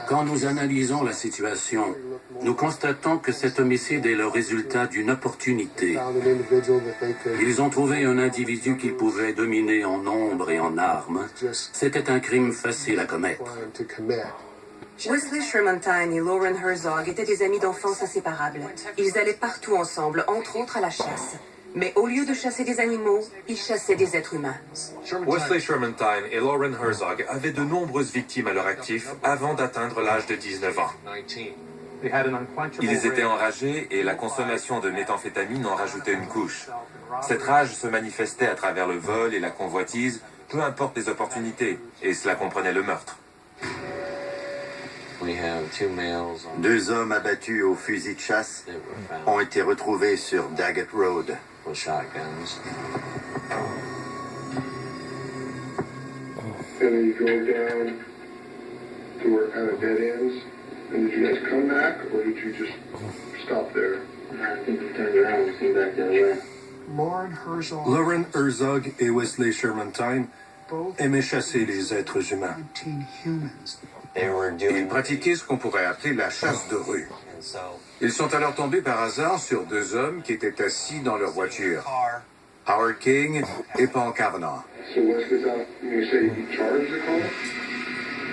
Quand nous analysons la situation, nous constatons que cet homicide est le résultat d'une opportunité. Ils ont trouvé un individu qu'ils pouvaient dominer en nombre et en armes. C'était un crime facile à commettre. Wesley Shermantine et Lauren Herzog étaient des amis d'enfance inséparables. Ils allaient partout ensemble, entre autres à la chasse. Mais au lieu de chasser des animaux, ils chassaient des êtres humains. Wesley Shermantine et Lauren Herzog avaient de nombreuses victimes à leur actif avant d'atteindre l'âge de 19 ans. Ils étaient enragés et la consommation de méthamphétamine en rajoutait une couche. Cette rage se manifestait à travers le vol et la convoitise, peu importe les opportunités, et cela comprenait le meurtre. Deux hommes abattus au fusil de chasse ont été retrouvés sur Daggett Road. And then you drove down to where it kind of dead ends. And did you guys come back, or did you just stop there? I think we turned around and came back the other way. Lauren Herzog et Wesley Shermantine aimaient chasser les êtres humains. Ils pratiquaient ce qu'on pourrait appeler la chasse de rue. Ils sont alors tombés par hasard sur deux hommes qui étaient assis dans leur voiture. Howard King et Paul Kavanaugh. So Wesley thought, you say he charged the car?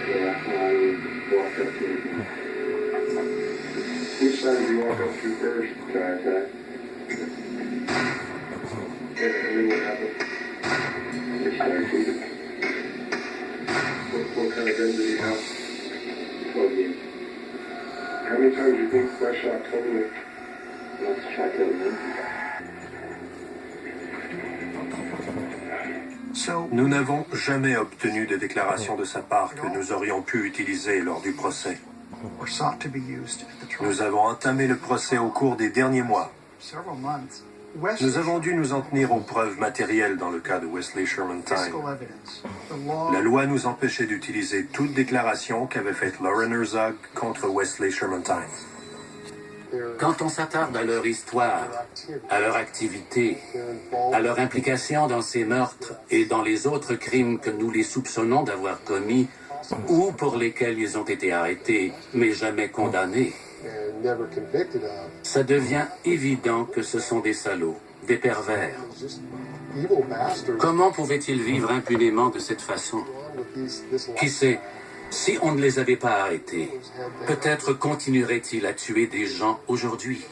Yeah, I walked up to him. Which side did you walk up to first? Drive that. And then what happened? They started shooting. What kind of gun did he have? 12 years. How many times do you think that shot totaled him? Must have tried killing me. Nous n'avons jamais obtenu de déclaration de sa part que nous aurions pu utiliser lors du procès. Nous avons entamé le procès au cours des derniers mois. Nous avons dû nous en tenir aux preuves matérielles dans le cas de Wesley Shermantine. La loi nous empêchait d'utiliser toute déclaration qu'avait faite Lauren Herzog contre Wesley Shermantine. Quand on s'attarde à leur histoire, à leur activité, à leur implication dans ces meurtres et dans les autres crimes que nous les soupçonnons d'avoir commis ou pour lesquels ils ont été arrêtés mais jamais condamnés, ça devient évident que ce sont des salauds, des pervers. Comment pouvaient-ils vivre impunément de cette façon? Qui sait? Si on ne les avait pas arrêtés, peut-être continueraient-ils à tuer des gens aujourd'hui.